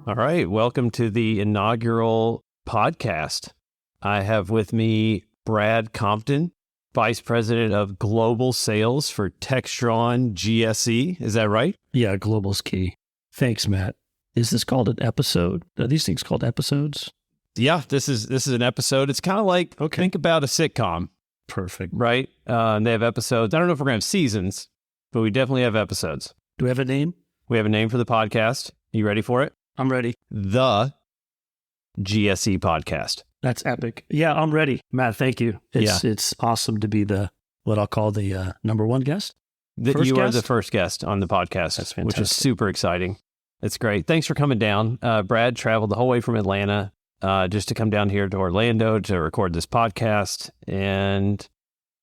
All right. Welcome to the inaugural podcast. I have with me Brad Compton, Vice President of Global Sales for Textron GSE. Is that right? Yeah, global's key. Thanks, Matt. Is this called an episode? Are these things called episodes? Yeah, this is an episode. It's kind of like, think about a sitcom. Perfect. Right? And they have episodes. I don't know if we're going to have seasons, but we definitely have episodes. Do we have a name? We have a name for the podcast. You ready for it? I'm ready. The GSE podcast. That's epic. Yeah, I'm ready. Matt, thank you. It's awesome to be what I'll call the number one guest. You are the first guest on the podcast. That's fantastic. Which is super exciting. It's great. Thanks for coming down. Brad traveled the whole way from Atlanta just to come down here to Orlando to record this podcast. And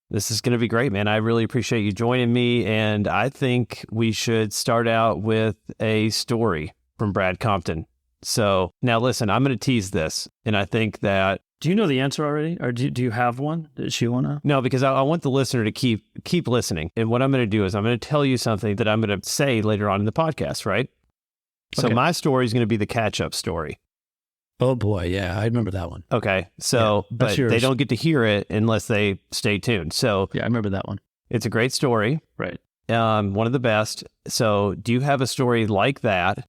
this is going to be great, man. I really appreciate you joining me. And I think we should start out with a story from Brad Compton. So now listen, I'm going to tease this. And I think that... Do you know the answer already? Or do you have one? Does you want to? No, because I want the listener to keep listening. And what I'm going to do is I'm going to tell you something that I'm going to say later on in the podcast, right? So my story is going to be the catch-up story. Oh boy, yeah, I remember that one. Okay, so but they don't get to hear it unless they stay tuned. So yeah, I remember that one. It's a great story. Right. One of the best. So do you have a story like that?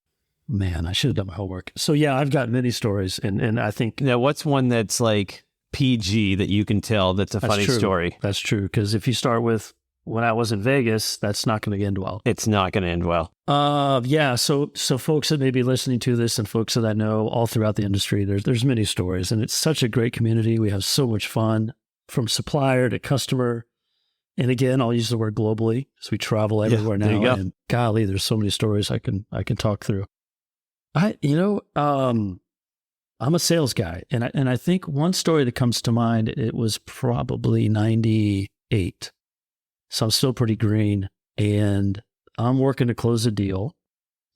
Man, I should have done my homework. So yeah, I've got many stories, and I think... Now, what's one that's like PG that you can tell that's a funny story? That's true, because if you start with when I was in Vegas, that's not going to end well. It's not going to end well. Yeah, so folks that may be listening to this and folks that I know all throughout the industry, there's many stories, and it's such a great community. We have so much fun from supplier to customer. And again, I'll use the word globally, so we travel everywhere now. There you go. And golly, there's so many stories I can talk through. I'm a sales guy, and I think one story that comes to mind, it was probably 98. So I'm still pretty green, and I'm working to close a deal.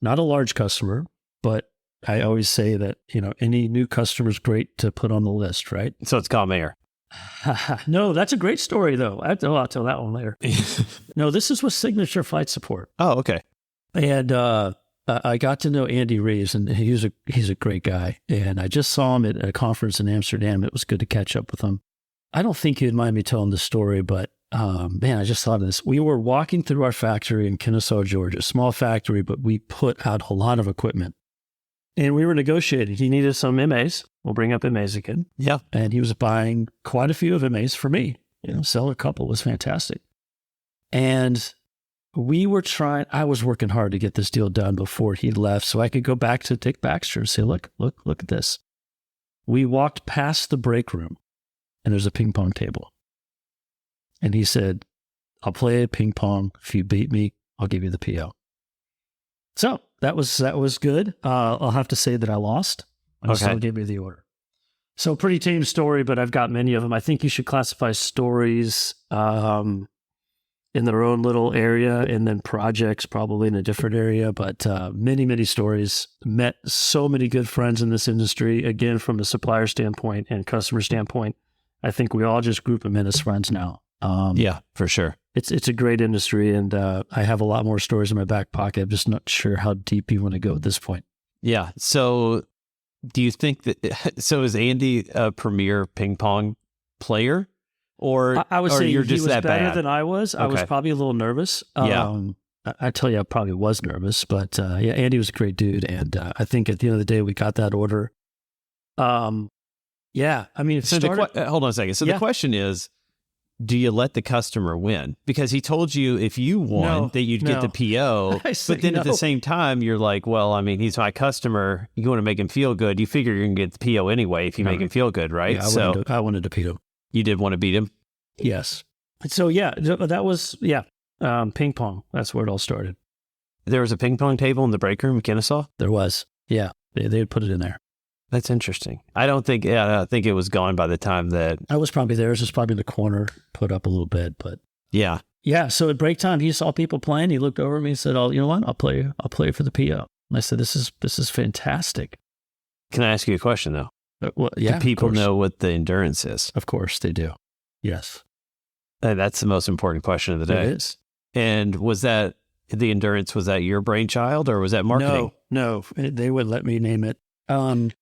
Not a large customer, but I always say that, any new customer is great to put on the list, right? So it's called Mayor. No, that's a great story, though. I'll tell that one later. No, this is with Signature Flight Support. Oh, okay. And I got to know Andy Reeves, and he's a great guy. And I just saw him at a conference in Amsterdam. It was good to catch up with him. I don't think you'd mind me telling the story, but man, I just thought of this. We were walking through our factory in Kennesaw, Georgia, small factory, but we put out a lot of equipment. And we were negotiating. He needed some MAs. We'll bring up MAs again. Yeah. And he was buying quite a few of MAs for me. Sell a couple was fantastic. And I was working hard to get this deal done before he left so I could go back to Dick Baxter and say, look at this. We walked past the break room and there's a ping pong table. And he said, I'll play ping pong. If you beat me, I'll give you the PO. So that was good. I'll have to say that I lost. And still give me the order. So pretty tame story, but I've got many of them. I think you should classify stories in their own little area, and then projects probably in a different area. But many, many stories. Met so many good friends in this industry. Again, from a supplier standpoint and customer standpoint, I think we all just group them in as friends now. Yeah, for sure. It's a great industry, and I have a lot more stories in my back pocket. I'm just not sure how deep you want to go at this point. Yeah. So do you think is Andy a premier ping pong player? Or I would say you're he just was that better bad? than I was. I was probably a little nervous. I tell you, I probably was nervous, but Andy was a great dude. And I think at the end of the day, we got that order. I mean, hold on a second. So the question is, do you let the customer win? Because he told you if you won that you'd get the PO, but then at the same time, you're like, well, I mean, he's my customer. You want to make him feel good. You figure you're going to get the PO anyway if you make him feel good, right? Yeah, I wanted to beat him. You did want to beat him? Yes. So that was, ping pong. That's where it all started. There was a ping pong table in the break room in Kennesaw? There was. Yeah. They had put it in there. That's interesting. I think it was gone by the time that... I was probably there. It was just probably in the corner, put up a little bit, but... Yeah. Yeah, so at break time, he saw people playing. He looked over at me and said, you know what? I'll play for the PO. And I said, this is fantastic. Can I ask you a question, though? Well, yeah, do people know what the endurance is? Of course they do. Yes. That's the most important question of the day. It is. And was that the Endurance, was that your brainchild or was that marketing? No, they would let me name it.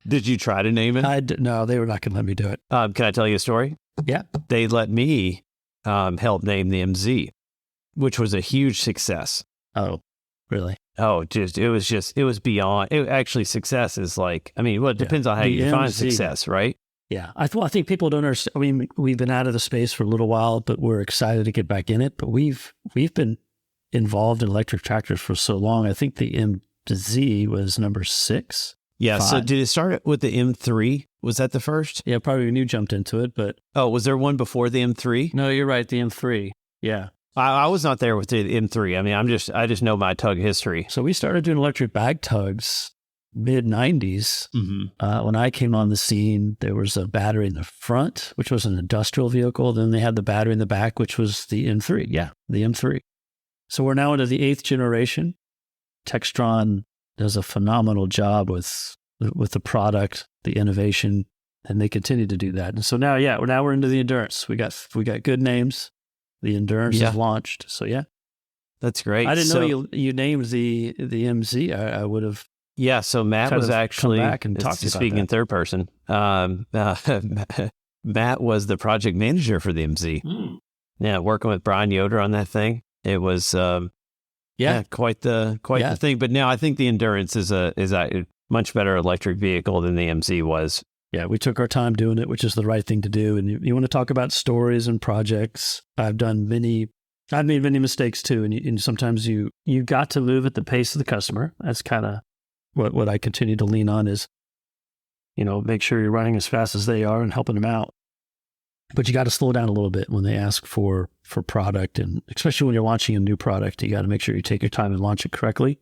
Did you try to name it? No, they were not going to let me do it. Can I tell you a story? Yeah. They let me help name the MZ, which was a huge success. Oh, really? Oh, it was beyond. Actually, success is like, I mean, well, it depends on how you define success, right? Yeah. I think people don't understand. I mean, we've been out of the space for a little while, but we're excited to get back in it. But we've been involved in electric tractors for so long. I think the MZ was number 6. Yeah. 5. So did it start with the M3? Was that the first? Yeah, probably when you jumped into it, but. Oh, was there one before the M3? No, you're right. The M3. Yeah. I was not there with the M3. I mean, I just know my tug history. So we started doing electric bag tugs mid-90s. Mm-hmm. When I came on the scene, there was a battery in the front, which was an industrial vehicle. Then they had the battery in the back, which was the M3. Yeah, the M3. So we're now into the 8th generation. Textron does a phenomenal job with the product, the innovation, and they continue to do that. And so now, we're into the Endurance. We got good names. The Endurance is launched. So yeah, that's great. I didn't know you named the MZ. I would have. Yeah. So Matt was actually come back and talk to you speaking in third person. Matt was the project manager for the MZ. Yeah, working with Brian Yoder on that thing. It was quite the thing. But now I think the Endurance is a much better electric vehicle than the MZ was. Yeah, we took our time doing it, which is the right thing to do. And you want to talk about stories and projects. I've made many mistakes too. And sometimes you got to move at the pace of the customer. That's kind of what I continue to lean on is, make sure you're running as fast as they are and helping them out. But you got to slow down a little bit when they ask for product. And especially when you're launching a new product, you got to make sure you take your time and launch it correctly.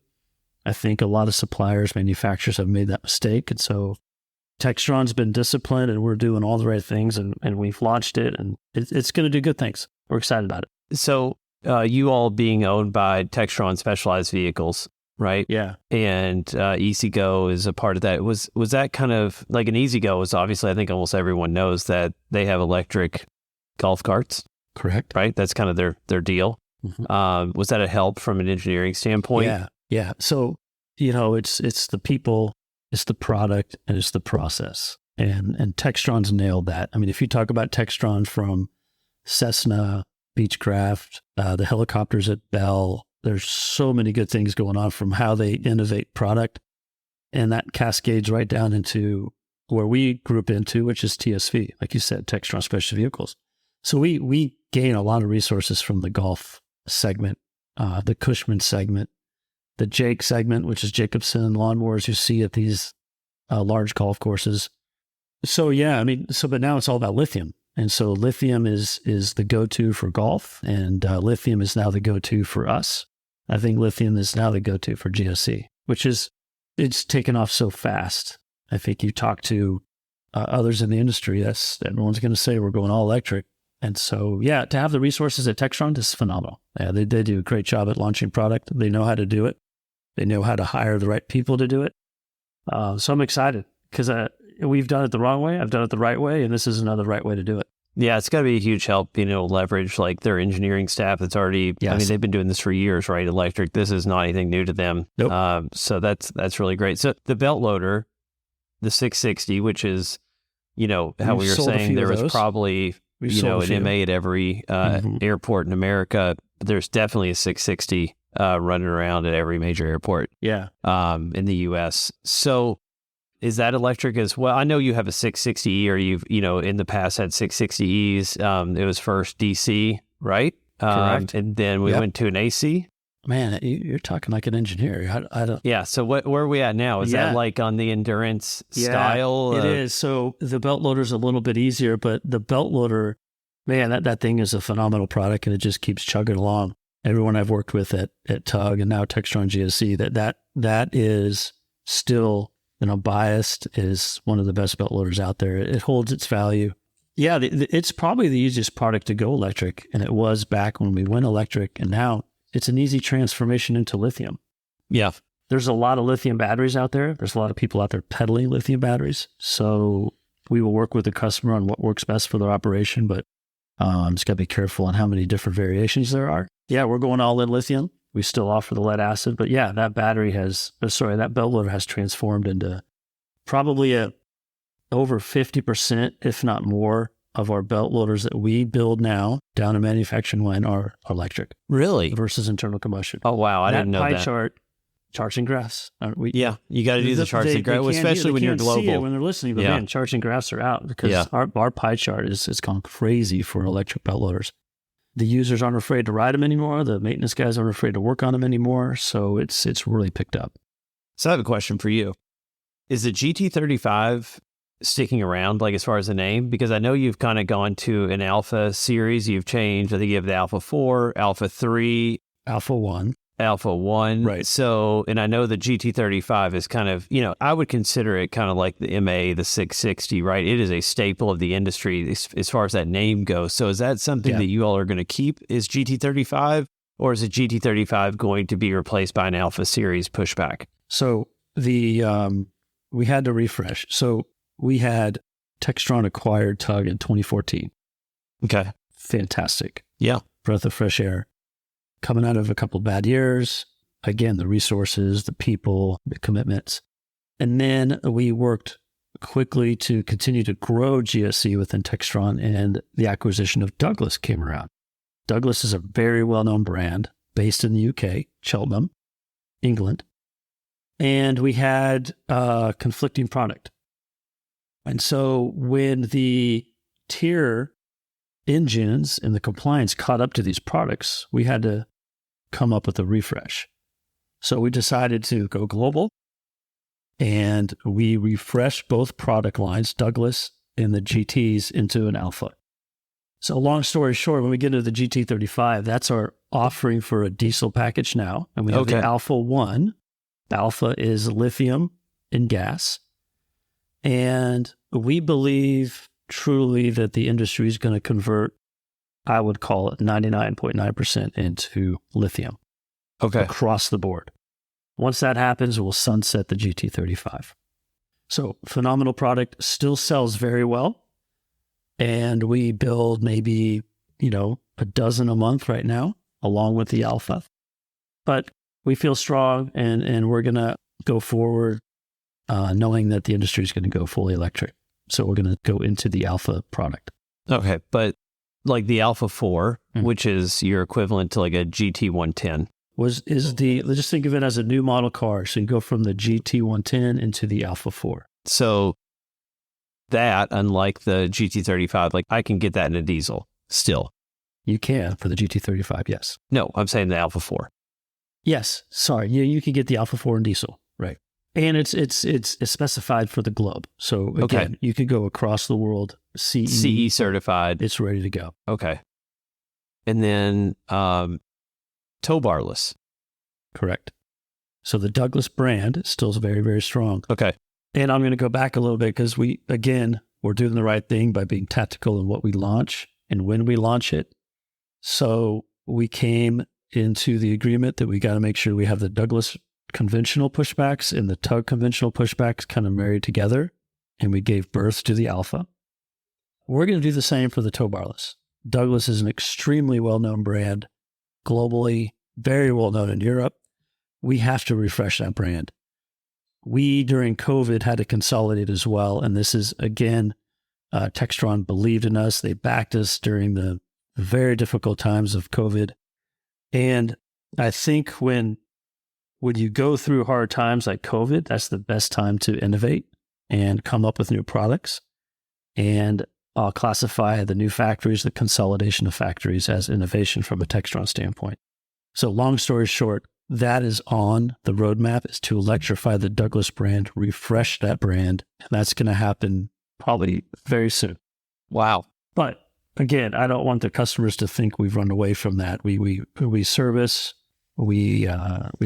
I think a lot of suppliers, manufacturers have made that mistake. And so Textron's been disciplined and we're doing all the right things and we've launched it and it's going to do good things. We're excited about it. So you all being owned by Textron Specialized Vehicles, right? Yeah. And EasyGo is a part of that. Was that kind of like an EasyGo is obviously, I think almost everyone knows that they have electric golf carts. Correct. Right? That's kind of their deal. Mm-hmm. Was that a help from an engineering standpoint? Yeah. So, it's the people, it's the product, and it's the process. And Textron's nailed that. I mean, if you talk about Textron from Cessna, Beechcraft, the helicopters at Bell, there's so many good things going on from how they innovate product. And that cascades right down into where we group into, which is TSV, like you said, Textron Special Vehicles. So we gain a lot of resources from the golf segment, the Cushman segment, the Jake segment, which is Jacobson lawnmowers you see at these large golf courses. So yeah, but now it's all about lithium. And so lithium is the go-to for golf, and lithium is now the go-to for us. I think lithium is now the go-to for GSE, it's taken off so fast. I think you talk to others in the industry, everyone's going to say we're going all electric. And so, yeah, to have the resources at Textron is phenomenal. Yeah, they do a great job at launching product. They know how to do it. They know how to hire the right people to do it. So I'm excited because we've done it the wrong way. I've done it the right way, and this is another right way to do it. Yeah, it's got to be a huge help being able to leverage like their engineering staff that's already, yes. They've been doing this for years, right? Electric, this is not anything new to them. Nope. So that's really great. So the belt loader, the 660, which is, how we were saying there was probably, an MA at every airport in America. There's definitely a 660 running around at every major airport in the U.S. So is that electric as well? I know you have a 660E or you've, in the past had 660Es. It was first DC, right? Correct. And then we went to an AC. Man, you're talking like an engineer. I don't. Yeah. So where are we at now? Is that like on the Endurance style? It is. So the belt loader is a little bit easier, but the belt loader, man, that thing is a phenomenal product and it just keeps chugging along. Everyone I've worked with at Tug and now Textron GSE, that is still, biased, is one of the best belt loaders out there. It holds its value. Yeah, it's probably the easiest product to go electric, and it was back when we went electric, and now it's an easy transformation into lithium. Yeah. There's a lot of lithium batteries out there. There's a lot of people out there peddling lithium batteries. So we will work with the customer on what works best for their operation, but just got to be careful on how many different variations there are. Yeah, we're going all in lithium. We still offer the lead acid, but yeah, that that belt loader has transformed into probably over 50%, if not more, of our belt loaders that we build now down in manufacturing line are electric. Really? Versus internal combustion. Oh, wow. I didn't know that. Pie chart, charts and graphs. You got to do the charts and graphs, especially when you're global. See it when they're listening, but man, charts and graphs are out because our pie chart has gone crazy for electric belt loaders. The users aren't afraid to ride them anymore. The maintenance guys aren't afraid to work on them anymore. So it's really picked up. So I have a question for you. Is the GT35 sticking around, like as far as the name? Because I know you've kind of gone to an Alpha series. You've changed. I think you have the Alpha 4, Alpha 3. Alpha 1. Alpha 1. Right. So, and I know the GT35 is kind of, I would consider it kind of like the MA, the 660, right? It is a staple of the industry as far as that name goes. So is that something that you all are going to keep, is GT35? Or is the GT35 going to be replaced by an Alpha series pushback? So we had to refresh. So we had Textron acquired Tug in 2014. Okay. Fantastic. Yeah. Breath of fresh air. Coming out of a couple of bad years, again, the resources, the people, the commitments. And then we worked quickly to continue to grow GSE within Textron, and the acquisition of Douglas came around. Douglas is a very well-known brand based in the UK, Cheltenham, England. And we had a conflicting product. And so when the tier engines and the compliance caught up to these products, we had to come up with a refresh. So we decided to go global, and we refreshed both product lines, Douglas and the GTs, into an Alpha. So long story short, when we get into the GT35, that's our offering for a diesel package now. And we have the Alpha 1. Alpha is lithium and gas. And we believe truly that the industry is going to convert, I would call it 99.9% into lithium. Across the board. Once that happens, we'll sunset the GT35. So phenomenal product, still sells very well. And we build maybe, a dozen a month right now, along with the Alpha. But we feel strong, and we're going to go forward knowing that the industry is going to go fully electric. So we're going to go into the Alpha product. Okay, but like the Alpha 4, which is your equivalent to like a GT110. Let's just think of it as a new model car. So you go from the GT110 into the Alpha 4. So that, unlike the GT35, like I can get that in a diesel still. You can for the GT35, yes. No, I'm saying the Alpha 4. Yes, sorry. You can get the Alpha 4 in diesel, right? And it's specified for the globe. So again, you could go across the world, CE certified. It's ready to go. Okay. And then tow barless. Correct. So the Douglas brand is still very, very strong. Okay. And I'm going to go back a little bit because we're doing the right thing by being tactical in what we launch and when we launch it. So we came into the agreement that we got to make sure we have the Douglas conventional pushbacks and the Tug conventional pushbacks kind of married together, and we gave birth to the Alpha. We're going to do the same for the tow barless. Douglas is an extremely well-known brand globally, very well-known in Europe. We have to refresh that brand. We, during COVID, had to consolidate as well, and this is, again, Textron believed in us. They backed us during the very difficult times of COVID. And I think when you go through hard times like COVID, that's the best time to innovate and come up with new products. And I'll classify the new factories, the consolidation of factories, as innovation from a Textron standpoint. So long story short, that is on the roadmap, is to electrify the Douglas brand, refresh that brand. And that's going to happen probably very soon. Wow. But again, I don't want the customers to think we've run away from that. We service, we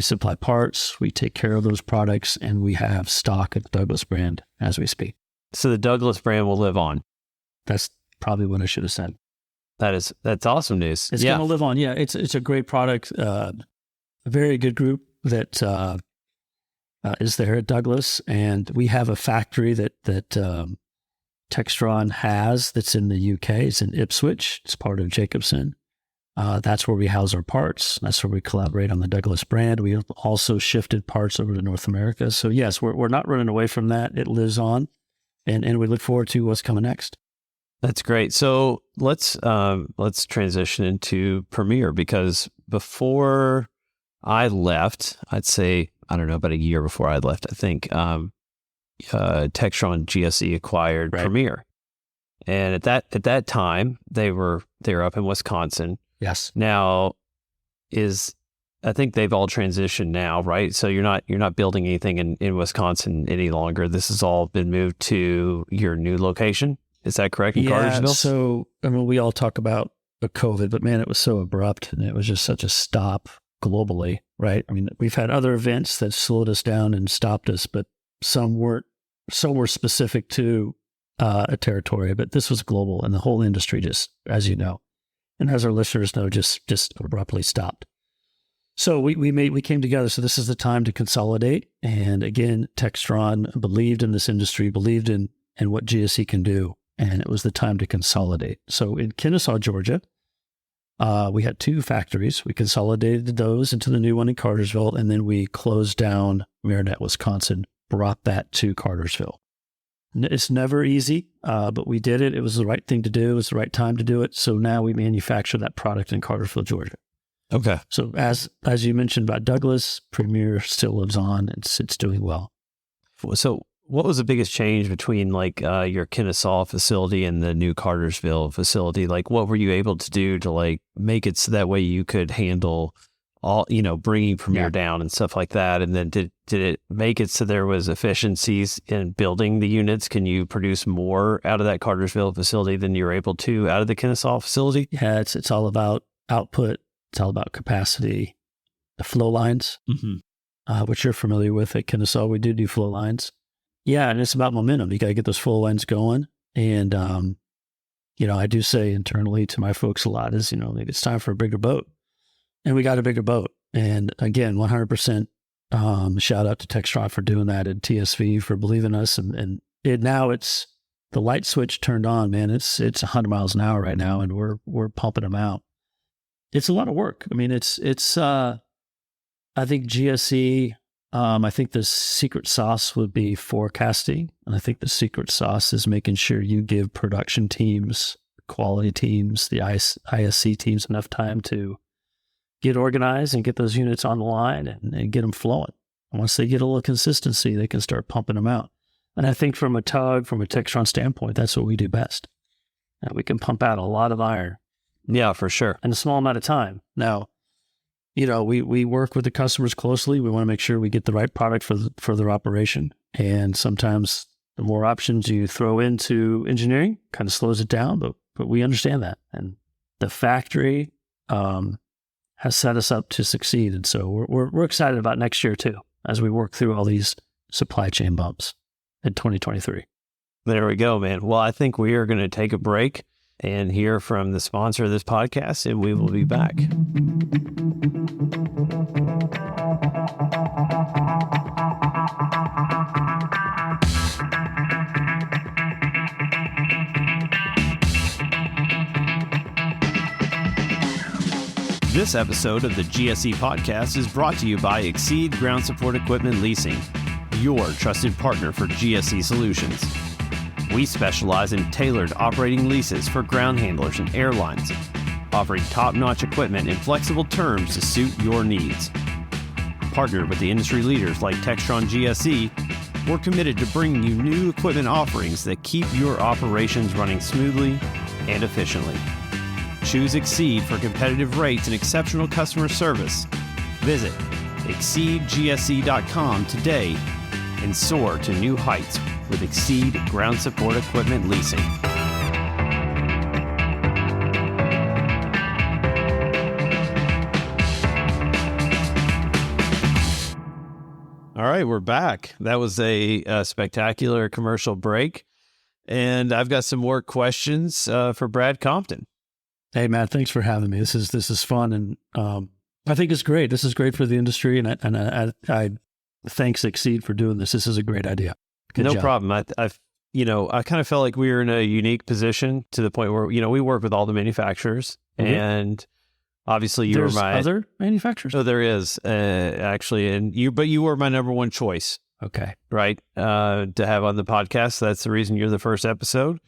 supply parts, we take care of those products, and we have stock at the Douglas brand as we speak. So the Douglas brand will live on. That's probably what I should have said. That's awesome news. It's going to live on. Yeah, it's a great product. A very good group that is there at Douglas, and we have a factory that Textron has that's in the UK. It's in Ipswich. It's part of Jacobson. That's where we house our parts. That's where we collaborate on the Douglas brand. We have also shifted parts over to North America. So yes, we're not running away from that. It lives on, and we look forward to what's coming next. That's great. So let's transition into Premier, because before I left, I'd say, I don't know, about a year before I left, I think Textron GSE acquired Premier, and at that time they were up in Wisconsin. Yes. Now I think they've all transitioned now, right? So you're not building anything in Wisconsin any longer. This has all been moved to your new location. Is that correct? In Cartersville? So, I mean, we all talk about the COVID, but man, it was so abrupt and it was just such a stop globally, right? I mean, we've had other events that slowed us down and stopped us, but some were specific to a territory, but this was global, and the whole industry just, as you know, and as our listeners know, just abruptly stopped. So we came together. So this is the time to consolidate. And again, Textron believed in this industry, believed in what GSE can do. And it was the time to consolidate. So in Kennesaw, Georgia, we had 2 factories. We consolidated those into the new one in Cartersville, and then we closed down Marinette, Wisconsin, brought that to Cartersville. It's never easy, but we did it. It was the right thing to do. It was the right time to do it. So now we manufacture that product in Cartersville, Georgia. Okay. So as you mentioned about Douglas, Premier still lives on. It's doing well. So what was the biggest change between like your Kennesaw facility and the new Cartersville facility? Like, what were you able to do to like make it so that way you could handle all, bringing Premier down and stuff like that? And then did it make it so there was efficiencies in building the units? Can you produce more out of that Cartersville facility than you were able to out of the Kennesaw facility? Yeah, it's all about output. It's all about capacity. The flow lines, which you're familiar with at Kennesaw, we do flow lines. Yeah, and it's about momentum. You got to get those flow lines going. And, I do say internally to my folks a lot is, it's time for a bigger boat. And we got a bigger boat. And again, 100% shout out to Textron for doing that, and TSV for believing us. And now it's the light switch turned on, man. It's 100 miles an hour right now, and we're pumping them out. It's a lot of work. I mean, it's I think GSE, I think the secret sauce would be forecasting. And I think the secret sauce is making sure you give production teams, quality teams, the ISC teams enough time to get organized and get those units on the line and get them flowing. And once they get a little consistency, they can start pumping them out. And I think from a Textron standpoint, that's what we do best. And we can pump out a lot of iron. Yeah, for sure. In a small amount of time. Now, we work with the customers closely. We want to make sure we get the right product for their operation. And sometimes the more options you throw into engineering kind of slows it down, but we understand that. And the factory has set us up to succeed. And so we're excited about next year too, as we work through all these supply chain bumps in 2023. There we go, man. Well, I think we are going to take a break and hear from the sponsor of this podcast, and we will be back. This episode of the GSE podcast is brought to you by Exceed Ground Support Equipment Leasing, your trusted partner for GSE solutions. We specialize in tailored operating leases for ground handlers and airlines, offering top-notch equipment and flexible terms to suit your needs. Partnered with the industry leaders like Textron GSE, we're committed to bringing you new equipment offerings that keep your operations running smoothly and efficiently. Choose Exceed for competitive rates and exceptional customer service. Visit exceedgse.com today and soar to new heights with Exceed Ground Support Equipment Leasing. All right, we're back. That was a spectacular commercial break. And I've got some more questions for Brad Compton. Hey, Matt, thanks for having me. This is fun, and I think it's great. This is great for the industry, and I thanks Exceed for doing this. This is a great idea. Good no job. problem. I kind of felt like we were in a unique position to the point where we work with all the manufacturers, and Obviously, you There's were my other manufacturers. Oh, there is actually, but you were my number one choice. Okay, right? To have on the podcast. That's the reason you're the first episode.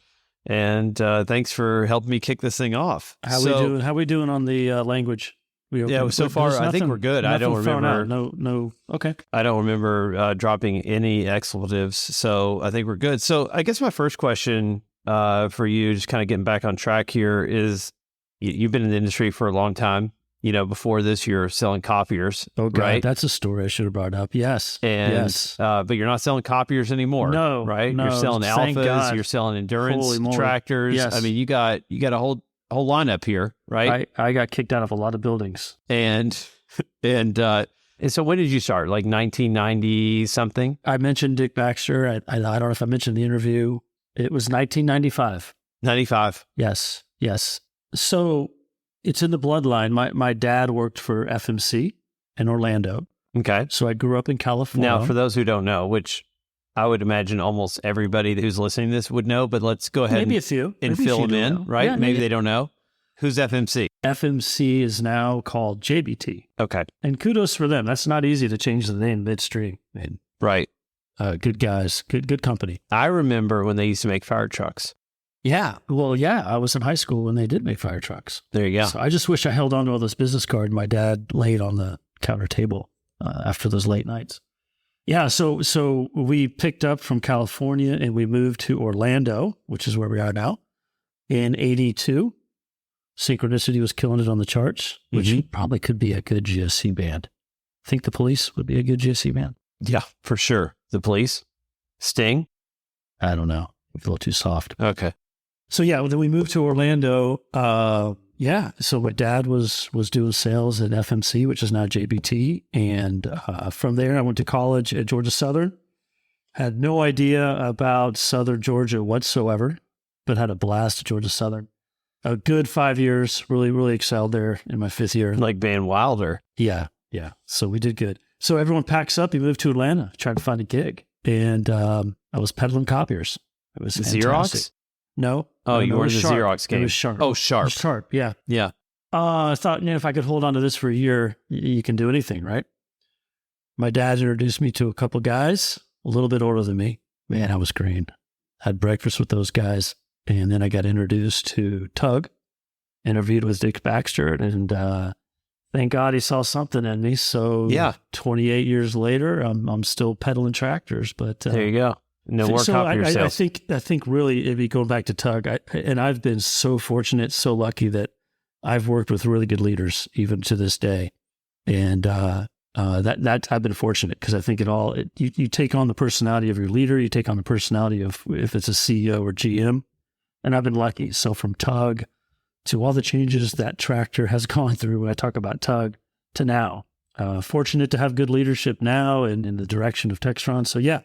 And thanks for helping me kick this thing off. How we doing on the language? So far I think we're good. I don't remember. No. Okay. I don't remember dropping any expletives, so I think we're good. So I guess my first question for you, just kind of getting back on track here, is you've been in the industry for a long time. Before this, you're selling copiers. Oh, God, right? That's a story I should have brought up. Yes. Yes. But you're not selling copiers anymore. No. Right? No, you're selling thank alphas. God. You're selling endurance tractors. Yes. I mean, you got a whole lineup here, right? I got kicked out of a lot of buildings. And so when did you start? Like 1990 something? I mentioned Dick Baxter. I don't know if I mentioned the interview. It was 1995. 95. Yes. So it's in the bloodline. My dad worked for FMC in Orlando. Okay. So I grew up in California. Now, for those who don't know, which I would imagine almost everybody who's listening to this would know, but let's go ahead maybe a few and fill them in, right? Yeah, maybe they don't know. Who's FMC? FMC is now called JBT. Okay. And kudos for them. That's not easy to change the name midstream. Right. Good guys. Good company. I remember when they used to make fire trucks. Yeah. Well, yeah. I was in high school when they did make fire trucks. There you go. So I just wish I held on to all this business card my dad laid on the counter table after those late nights. Yeah. So we picked up from California and we moved to Orlando, which is where we are now, in 82. Synchronicity was killing it on the charts, which probably could be a good GSE band. Think the Police would be a good GSE band? Yeah, for sure. The Police? Sting? I don't know. A little too soft. Okay. So yeah, then we moved to Orlando. So my dad was doing sales at FMC, which is now JBT. And from there, I went to college at Georgia Southern. Had no idea about Southern Georgia whatsoever, but had a blast at Georgia Southern. A good 5 years, really, really excelled there in my fifth year. Like Van Wilder. Yeah. So we did good. So everyone packs up. You move to Atlanta, tried to find a gig. And I was peddling copiers. It was fantastic. Xerox? No. Oh, you were in the Sharp. Xerox game. It was Sharp. Oh, Sharp. Sharp, yeah. Yeah. I thought, if I could hold on to this for a year, you can do anything, right? My dad introduced me to a couple guys, a little bit older than me. Man, I was green. Had breakfast with those guys. And then I got introduced to Tug, interviewed with Dick Baxter, and thank God he saw something in me. So 28 years later, I'm still pedaling tractors. But there you go. No more copier sales. I think really, if you go back to Tug, and I've been so fortunate, so lucky that I've worked with really good leaders even to this day, and that I've been fortunate because I think you take on the personality of your leader, you take on the personality of if it's a CEO or GM, and I've been lucky. So from Tug to all the changes that tractor has gone through, when I talk about Tug, to now, fortunate to have good leadership now and in the direction of Textron. So yeah.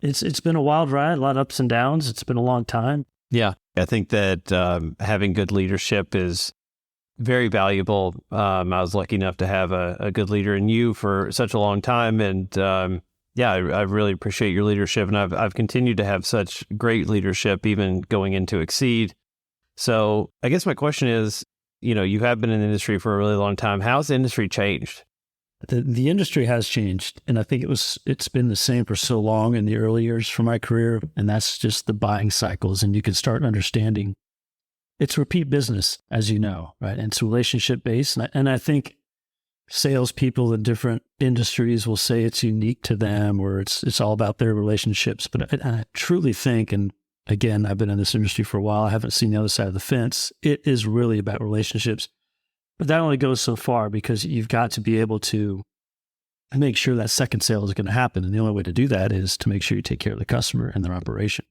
It's been a wild ride, a lot of ups and downs. It's been a long time. Yeah. I think that having good leadership is very valuable. I was lucky enough to have a good leader in you for such a long time. And I really appreciate your leadership. And I've continued to have such great leadership, even going into Exceed. So I guess my question is, you have been in the industry for a really long time. How's the industry changed? The industry has changed, and I think it's been the same for so long in the early years for my career, and that's just the buying cycles, and you can start understanding it's repeat business, as you know, right? And it's relationship based, and I think salespeople in different industries will say it's unique to them, or it's all about their relationships. But I truly think, and again, I've been in this industry for a while, I haven't seen the other side of the fence. It is really about relationships. But that only goes so far because you've got to be able to make sure that second sale is going to happen. And the only way to do that is to make sure you take care of the customer and their operation.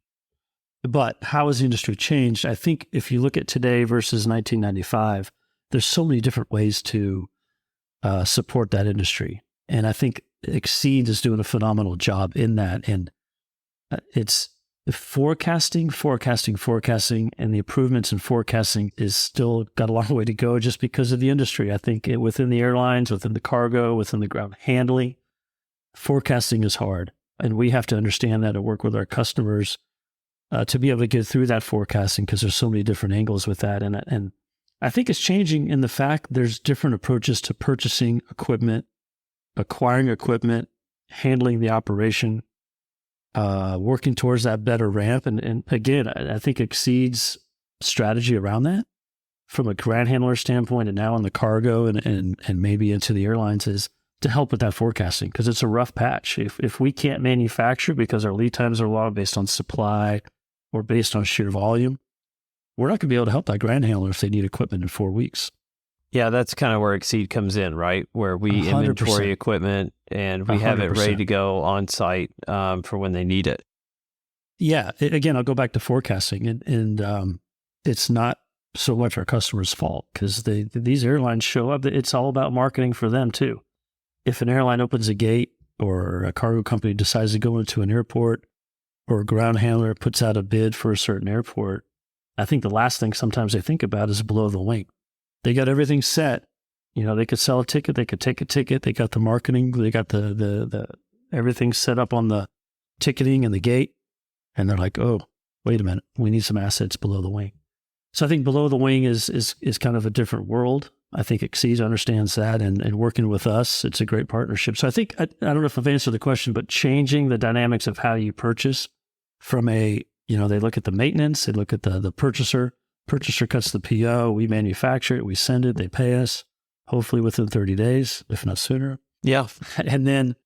But how has the industry changed? I think if you look at today versus 1995, there's so many different ways to support that industry. And I think Exceed is doing a phenomenal job in that. And it's forecasting, and the improvements in forecasting is still got a long way to go just because of the industry. I think within the airlines, within the cargo, within the ground handling, forecasting is hard. And we have to understand that and work with our customers to be able to get through that forecasting because there's so many different angles with that. And I think it's changing in the fact there's different approaches to purchasing equipment, acquiring equipment, handling the operation, working towards that better ramp. And again, I think Exceed's strategy around that from a ground handler standpoint and now on the cargo and maybe into the airlines is to help with that forecasting, because it's a rough patch. If we can't manufacture because our lead times are long based on supply or based on sheer volume, we're not going to be able to help that ground handler if they need equipment in 4 weeks. Yeah, that's kind of where Exceed comes in, right? Where we 100%. inventory equipment and we have it 100%. ready to go on site for when they need it. Yeah. Again, I'll go back to forecasting, and it's not so much our customers' fault, because these airlines show up. It's all about marketing for them too. If an airline opens a gate or a cargo company decides to go into an airport or a ground handler puts out a bid for a certain airport, I think the last thing sometimes they think about is below the wing. They got everything set. You know, they could sell a ticket, they could take a ticket, they got the marketing, they got the everything set up on the ticketing and the gate. And they're like, oh, wait a minute, we need some assets below the wing. So I think below the wing is kind of a different world. I think Exceed understands that, and working with us, it's a great partnership. So I think, I don't know if I've answered the question, but changing the dynamics of how you purchase from they look at the maintenance, they look at the purchaser cuts the PO, we manufacture it, we send it, they pay us, hopefully within 30 days, if not sooner. Yeah. And then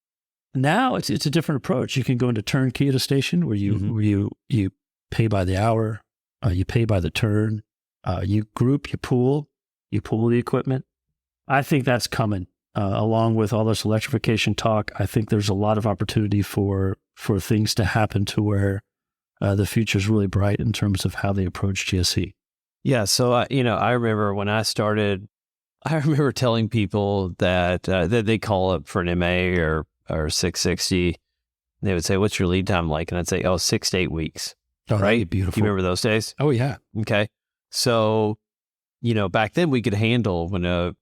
now it's a different approach. You can go into turnkey at a station where you pay by the hour, you pay by the turn, you group, you pool the equipment. I think that's coming along with all this electrification talk. I think there's a lot of opportunity for things to happen to where the future is really bright in terms of how they approach GSE. Yeah. So, I remember when I started, I remember telling people that they call up for an MA or 660. They would say, what's your lead time like? And I'd say, 6 to 8 weeks. Oh, right? Beautiful. Do you remember those days? Oh, yeah. Okay. So, back then we could handle when a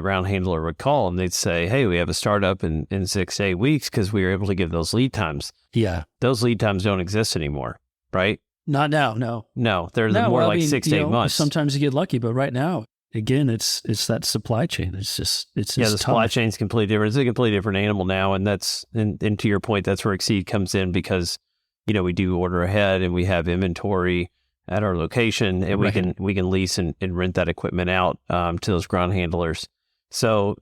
ground handler would call and they'd say, hey, we have a startup in 6 to 8 weeks because we were able to give those lead times. Yeah. Those lead times don't exist anymore, right? Not now, no. No, they're more like 6 to 8 months. Sometimes you get lucky, but right now, again, it's that supply chain. It's the supply chain's completely different. It's a completely different animal now, and that's and to your point, that's where Exceed comes in, because we do order ahead and we have inventory at our location, and Right. we can lease and rent that equipment out to those ground handlers. So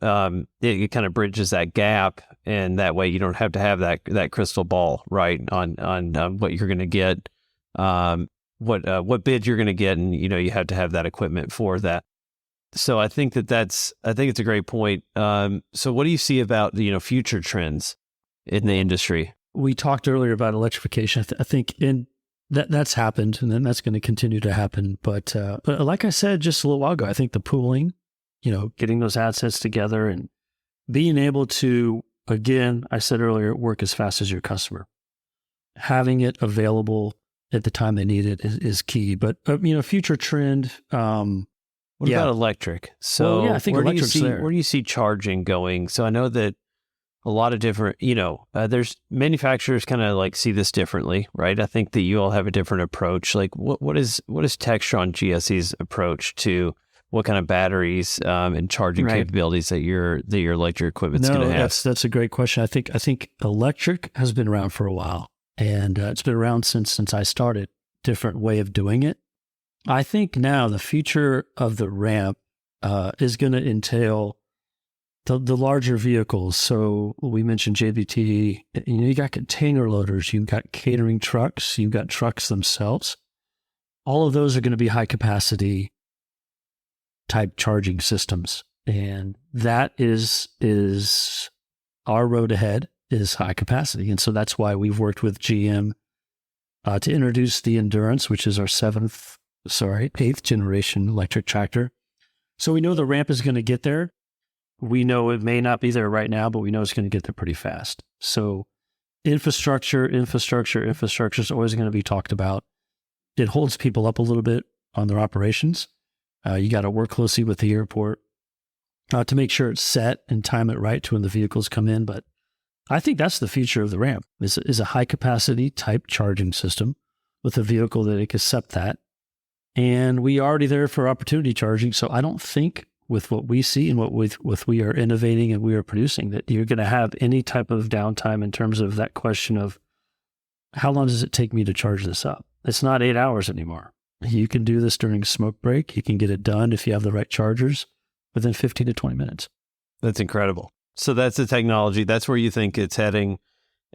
it kind of bridges that gap, and that way you don't have to have that crystal ball, right, on what you're going to get, what bid you're going to get, and you have to have that equipment for that. So I think it's a great point. So what do you see about future trends in the industry? We talked earlier about electrification. I think that's happened, and then that's going to continue to happen. But like I said just a little while ago, I think the pooling, getting those assets together and being able to, again, I said earlier, work as fast as your customer. Having it available at the time they need it is key. But future trend. What about electric? So I think electric's there. Where do you see charging going? So I know that a lot of different, there's manufacturers kind of like see this differently, right? I think that you all have a different approach. Like what is Textron GSE's approach to what kind of batteries and charging capabilities that your electric equipment's going to have? That's a great question. I think electric has been around for a while, and it's been around since I started. Different way of doing it. I think now the future of the ramp is going to entail the larger vehicles. So we mentioned JBT. You got container loaders, you've got catering trucks, you've got trucks themselves. All of those are going to be high capacity type charging systems, and that is our road ahead is high capacity. And so that's why we've worked with GM to introduce the Endurance, which is our 8th generation electric tractor. So we know the ramp is going to get there. We know it may not be there right now, but we know it's going to get there pretty fast. So infrastructure is always going to be talked about. It holds people up a little bit on their operations. You got to work closely with the airport to make sure it's set and time it right to when the vehicles come in. But I think that's the future of the ramp is a high capacity type charging system with a vehicle that it can accept that And we already there for opportunity charging. So I don't think with what we see and what we are innovating and we are producing that you're going to have any type of downtime in terms of that question of how long does it take me to charge this up? It's not 8 hours anymore. You can do this during a smoke break. You can get it done if you have the right chargers within 15 to 20 minutes. That's incredible. So that's the technology. That's where you think it's heading.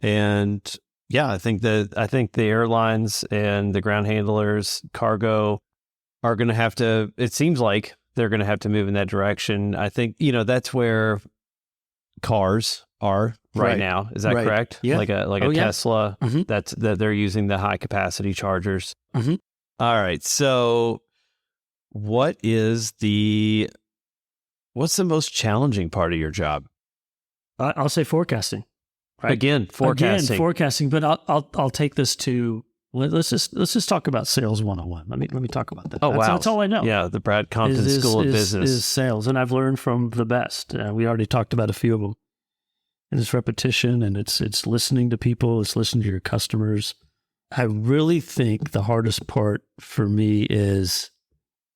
And yeah, I think the airlines and the ground handlers, cargo are going to have to, it seems like they're going to have to move in that direction. I think, that's where cars are right now. Is that correct? Yeah. Like a Tesla, that they're using the high capacity chargers. Mm-hmm. All right. So what's the most challenging part of your job? I'll say forecasting. Right? Again, forecasting. But I'll take this to let's just talk about sales 101. Let me talk about that. That's all I know. Yeah, the Brad Compton School of Business is sales, and I've learned from the best. We already talked about a few of them. And it's repetition, and it's listening to people, it's listening to your customers. I really think the hardest part for me is,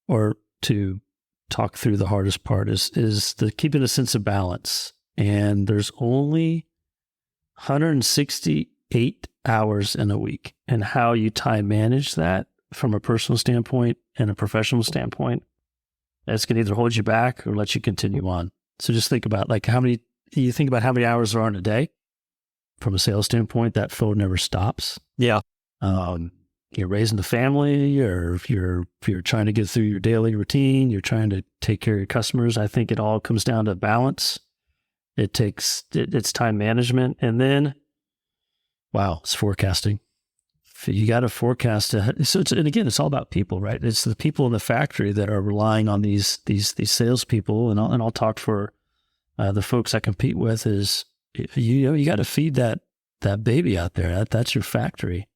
or to talk through the hardest part is the keeping a sense of balance. And there's only 168 hours in a week, and how you time manage that from a personal standpoint and a professional standpoint, that's going to either hold you back or let you continue on. So just think about how many hours there are in a day. From a sales standpoint, that phone never stops. Yeah. You're raising a family, or if you're trying to get through your daily routine, you're trying to take care of your customers. I think it all comes down to balance. It's time management. And then, it's forecasting. You got to forecast. And again, it's all about people, right? It's the people in the factory that are relying on these salespeople. And I'll talk for the folks I compete with is, you got to feed that baby out there. That's your factory.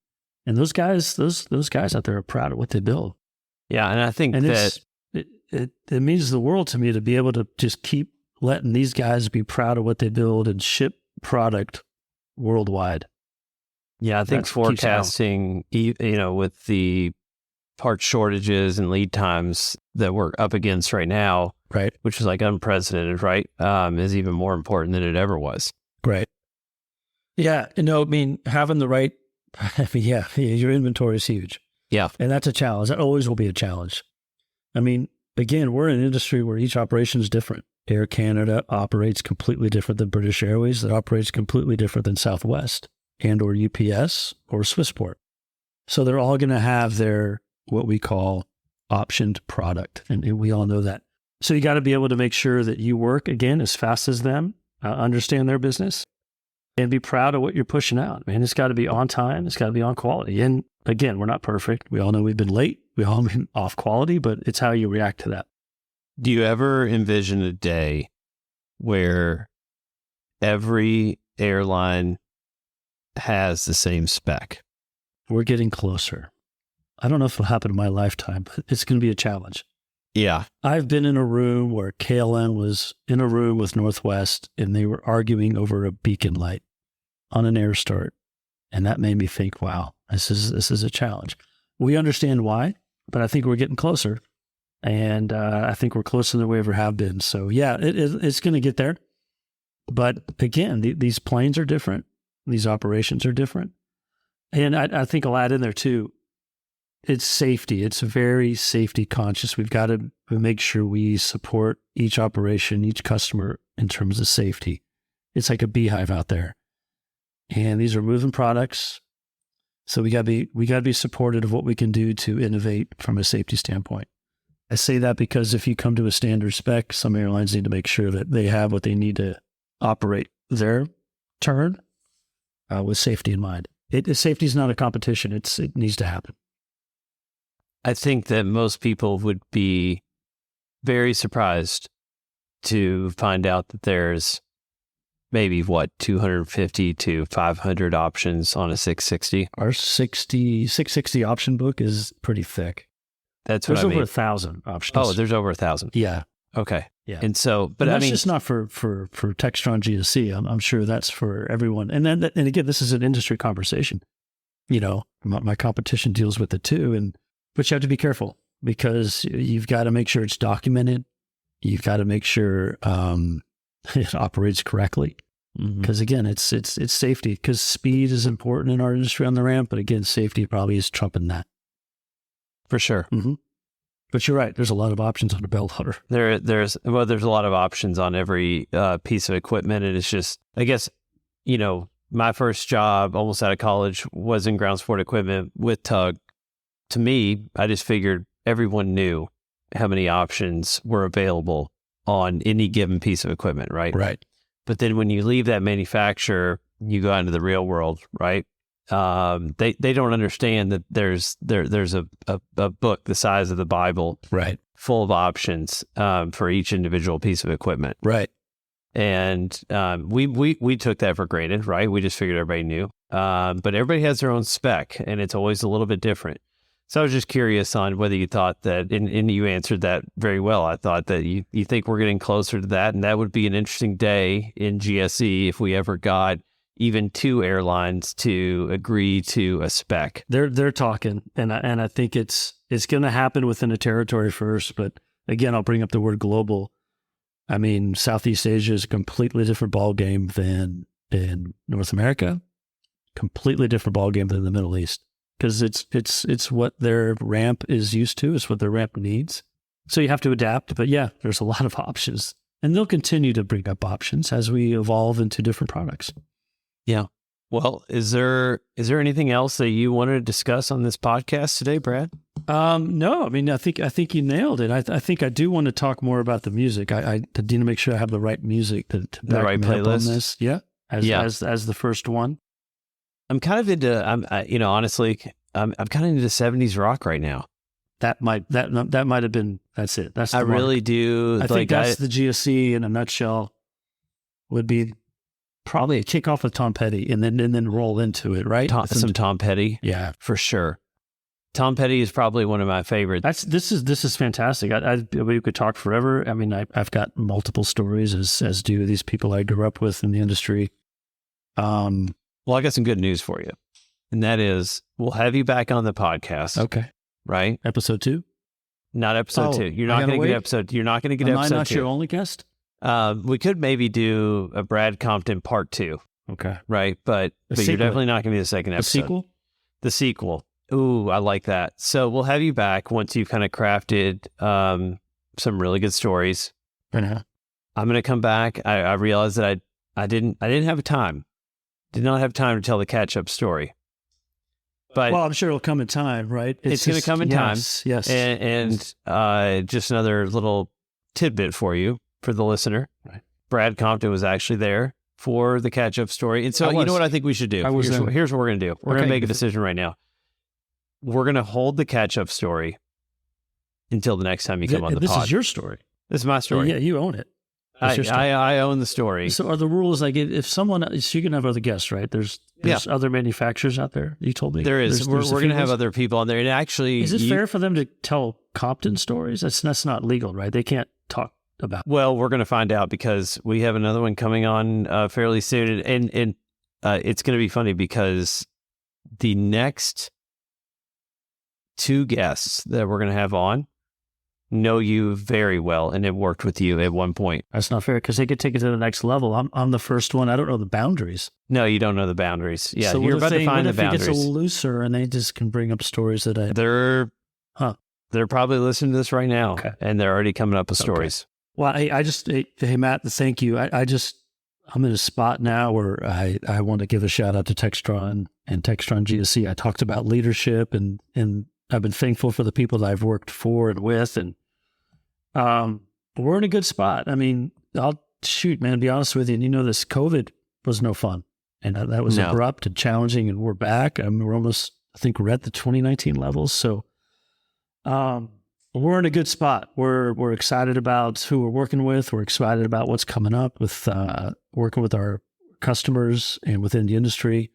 And those guys out there are proud of what they build. Yeah. And I think it means the world to me to be able to just keep letting these guys be proud of what they build and ship product worldwide. Yeah. I think forecasting, with the part shortages and lead times that we're up against right now, right, which is like unprecedented, right, is even more important than it ever was. Right. Yeah. Having the right, your inventory is huge. Yeah. And that's a challenge. That always will be a challenge. Again, we're in an industry where each operation is different. Air Canada operates completely different than British Airways. That operates completely different than Southwest and or UPS or Swissport. So they're all going to have their, what we call optioned product. And we all know that. So you got to be able to make sure that you work, again, as fast as them, understand their business, and be proud of what you're pushing out. Man, it's got to be on time. It's got to be on quality. And again, we're not perfect. We all know we've been late. We all been off quality, but it's how you react to that. Do you ever envision a day where every airline has the same spec? We're getting closer. I don't know if it'll happen in my lifetime, but it's going to be a challenge. Yeah. I've been in a room where KLM was in a room with Northwest, and they were arguing over a beacon light on an air start. And that made me think, wow, this is a challenge. We understand why, but I think we're getting closer. And I think we're closer than we ever have been. So yeah, it's going to get there. But again, these planes are different. These operations are different. And I think I'll add in there too, it's safety. It's very safety conscious. We've got to make sure we support each operation, each customer in terms of safety. It's like a beehive out there. And these are moving products. So we got to be supportive of what we can do to innovate from a safety standpoint. I say that because if you come to a standard spec, some airlines need to make sure that they have what they need to operate their turn with safety in mind. Safety is not a competition. It needs to happen. I think that most people would be very surprised to find out that there's maybe 250 to 500 options on a 660. Our 660 option book is pretty thick. That's what there's I mean. Over 1,000 options. Oh, there's over 1,000. Yeah. Okay. Yeah. And so, but that's just not for Textron GSE. I'm sure that's for everyone. And again, this is an industry conversation. My competition deals with it too. But you have to be careful because you've got to make sure it's documented. You've got to make sure it operates correctly. Because again, it's safety. Because speed is important in our industry on the ramp, but again, safety probably is trumping that For sure. But you're right. There's a lot of options on a bell loader. There's a lot of options on every piece of equipment, and it's just, I guess, my first job almost out of college was in ground support equipment with tug. To me, I just figured everyone knew how many options were available on any given piece of equipment, right? Right. But then when you leave that manufacturer, you go out into the real world, right? They don't understand that there's a book the size of the Bible, right, full of options for each individual piece of equipment, right. And we took that for granted, right? We just figured everybody knew, but everybody has their own spec, and it's always a little bit different. So I was just curious on whether you thought that, and you answered that very well. I thought that you think we're getting closer to that, and that would be an interesting day in GSE if we ever got even two airlines to agree to a spec. They're talking, and I think it's going to happen within a territory first. But again, I'll bring up the word global. I mean, Southeast Asia is a completely different ball game than in North America. Completely different ball game than the Middle East. Because it's what their ramp is used to. It's what their ramp needs. So you have to adapt. But yeah, there's a lot of options. And they'll continue to bring up options as we evolve into different products. Yeah. Well, is there anything else that you wanted to discuss on this podcast today, Brad? No. I mean, I think you nailed it. I think I do want to talk more about the music. I need to make sure I have the right music to back the right me playlist up on this. Yeah. As the first one. I'm kind of into, honestly, I'm kind of into 70s rock right now. That might have been, that's it. That's the mark. Really do. I think that's the GSE in a nutshell. Would be probably a kickoff with Tom Petty and then roll into it, right? Some Tom Petty. Yeah, for sure. Tom Petty is probably one of my favorites. This is fantastic. We could talk forever. I mean, I've got multiple stories, as do these people I grew up with in the industry. Well, I got some good news for you, and that is we'll have you back on the podcast. Okay. Right? Episode 2? Not episode 2. You're not going to get episode 2. You're not going to get episode 2. Am I not your only guest? We could maybe do a Brad Compton part 2. Okay. Right? But you're definitely not going to be the second episode. The sequel? The sequel. Ooh, I like that. So we'll have you back once you've kind of crafted some really good stories. Uh-huh. I'm going to come back. I realized that I didn't have time. Did not have time to tell the catch-up story. But well, I'm sure it'll come in time, right? It's going to come in time. Yes. And just another little tidbit for you, for the listener. Right. Brad Compton was actually there for the catch-up story. And so you know what I think we should do? Here's what we're going to do. We're going to make a decision right now. We're going to hold the catch-up story until the next time you come on the pod. This is your story. This is my story. Yeah, you own it. I own the story. So are the rules like if someone, so you can have other guests, right? There's other manufacturers out there. You told me there is. We're going to have other people on there. And actually, is it fair for them to tell Compton stories? That's not legal, right? They can't talk about. Well, we're going to find out because we have another one coming on fairly soon, and it's going to be funny because the next 2 guests that we're going to have on know you very well and have worked with you at one point. That's not fair because they could take it to the next level. I'm the first one. I don't know the boundaries. No, you don't know the boundaries. Yeah, so you're about to find the boundaries. What if it gets a little looser and they just can bring up stories that They're probably listening to this right now, and they're already coming up with stories. Well, hey Matt, thank you. I'm in a spot now where I want to give a shout out to Textron and Textron GSE. I talked about leadership and I've been thankful for the people that I've worked for and with, and we're in a good spot. I mean, to be honest with you, and you know this, COVID was no fun, and that was abrupt and challenging, and we're back. I mean, I think we're at the 2019 levels, so we're in a good spot. We're excited about who we're working with. We're excited about what's coming up with working with our customers and within the industry.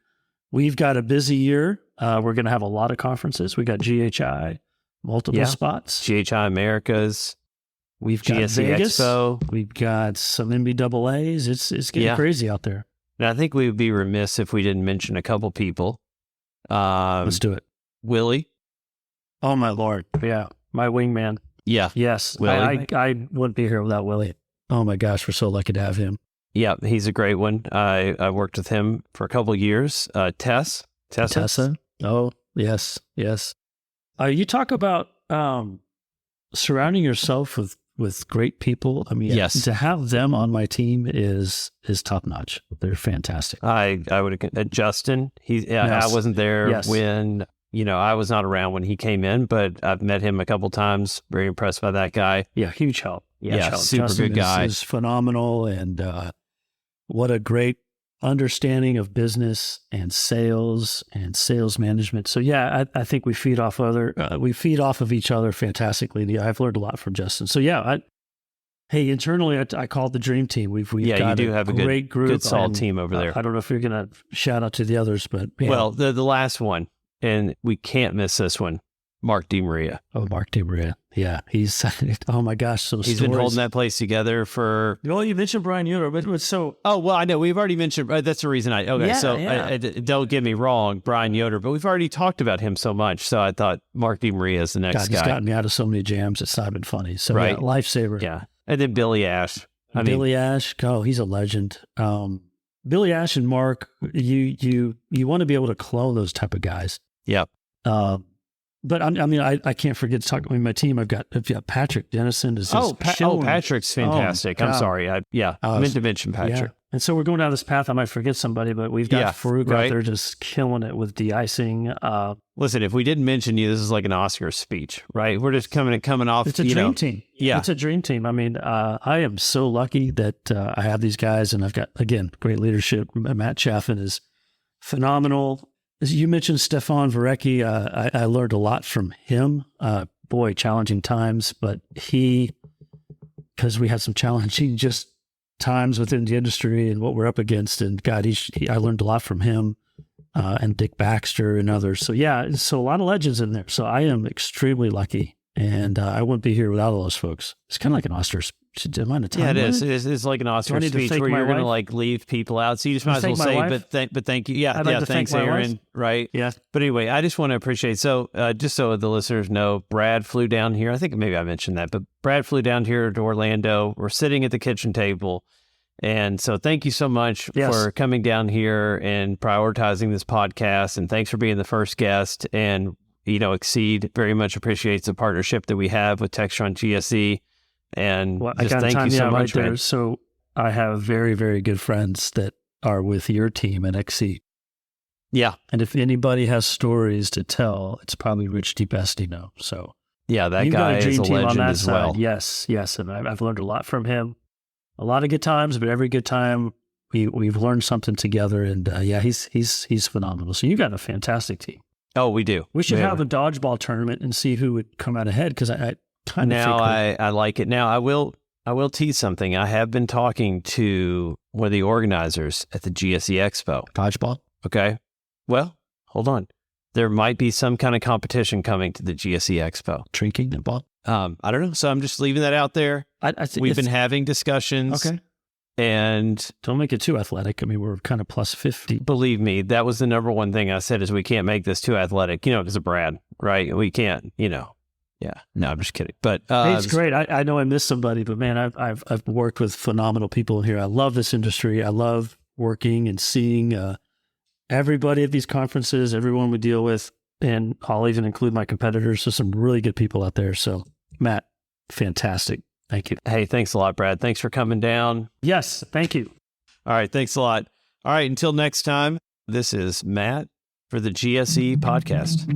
We've got a busy year. We're going to have a lot of conferences. We got GHI, multiple spots. GHI Americas. We've got GSE Vegas. Expo. We've got some MBAAs. It's getting crazy out there. And I think we would be remiss if we didn't mention a couple people. Let's do it. Willie. Oh, my Lord. Yeah. My wingman. Yeah. Yes. Willie. I wouldn't be here without Willie. Oh my gosh, we're so lucky to have him. Yeah, he's a great one. I worked with him for a couple of years. Tessa. Oh, yes. You talk about surrounding yourself with great people. I mean, yes, to have them on my team is top notch. They're fantastic. I would Justin. I wasn't there when I was not around when he came in, but I've met him a couple times. Very impressed by that guy. Yeah, huge help. Yeah, super Justin good guy. Is phenomenal, and what a great understanding of business and sales management. So yeah, I think we feed off of each other fantastically. I've learned a lot from Justin. So yeah, internally I call it the dream team. We've got you do have a great group, good solid team over there. I don't know if you're going to shout out to the others, but well, the last one, and we can't miss this one. Mark DeMaria. Oh, Mark DeMaria. Yeah, he's, oh my gosh. He's been holding that place together for... Well, you mentioned Brian Yoder, but so... Oh, well, I know. We've already mentioned... that's the reason don't get me wrong, Brian Yoder, but we've already talked about him so much, so I thought Mark DeMaria is the next guy. He's gotten me out of so many jams, it's not been funny. So, right. Lifesaver. Yeah. And then Billy Ash. Billy Ash, he's a legend. Billy Ash and Mark, you want to be able to clone those type of guys. Yep. But I can't forget to talk about my team. I've got Patrick Dennison. Patrick's fantastic. I'm sorry. I meant to mention Patrick. Yeah. And so we're going down this path. I might forget somebody, but we've got Farouk out there just killing it with de-icing. Listen, if we didn't mention you, this is like an Oscar speech, right? We're just coming off. It's a dream team. Yeah, it's a dream team. I mean, I am so lucky that I have these guys, and I've got, again, great leadership. Matt Chaffin is phenomenal. As you mentioned, Stefan Varecki, I learned a lot from him. Challenging times, but because we had some challenging just times within the industry and what we're up against, and God, I learned a lot from him, and Dick Baxter and others. So yeah, so a lot of legends in there. So I am extremely lucky, and I wouldn't be here without all those folks. It's kind of like an Oscar amount of time. Yeah, it is. It's like an Oscar speech where you're going to like leave people out. So you just might as well say, but thank you. Yeah, thanks, Aaron. Right. Yeah. But anyway, I just want to appreciate. So just so the listeners know, Brad flew down here. I think maybe I mentioned that, but Brad flew down here to Orlando. We're sitting at the kitchen table. And so thank you so much for coming down here and prioritizing this podcast. And thanks for being the first guest. And, Exceed very much appreciates the partnership that we have with Textron GSE. And thank you so much, man. So I have very, very good friends that are with your team at Exceed. Yeah. And if anybody has stories to tell, it's probably Rich DiPestino. So yeah, that guy is a legend as well. Yes. And I've learned a lot from him. A lot of good times, but every good time we've learned something together. And he's phenomenal. So you got a fantastic team. Oh, we do. We should have a dodgeball tournament and see who would come out ahead, because I kind of I like it. Now I will tease something. I have been talking to one of the organizers at the GSE Expo. Dodgeball? Okay. Well, hold on. There might be some kind of competition coming to the GSE Expo. Drinking and ball? I don't know. So I'm just leaving that out there. We've been having discussions. Okay. And don't make it too athletic. I mean, we're kind of plus 50. Believe me, that was the number one thing I said is we can't make this too athletic, because of Brad, right? We can't, Yeah. No, I'm just kidding. But it's great. I know I missed somebody, but man, I've worked with phenomenal people here. I love this industry. I love working and seeing everybody at these conferences, everyone we deal with, and I'll even include my competitors. So some really good people out there. So Matt, fantastic. Thank you. Hey, thanks a lot, Brad. Thanks for coming down. Yes, thank you. All right, thanks a lot. All right, until next time, this is Matt for the GSE podcast.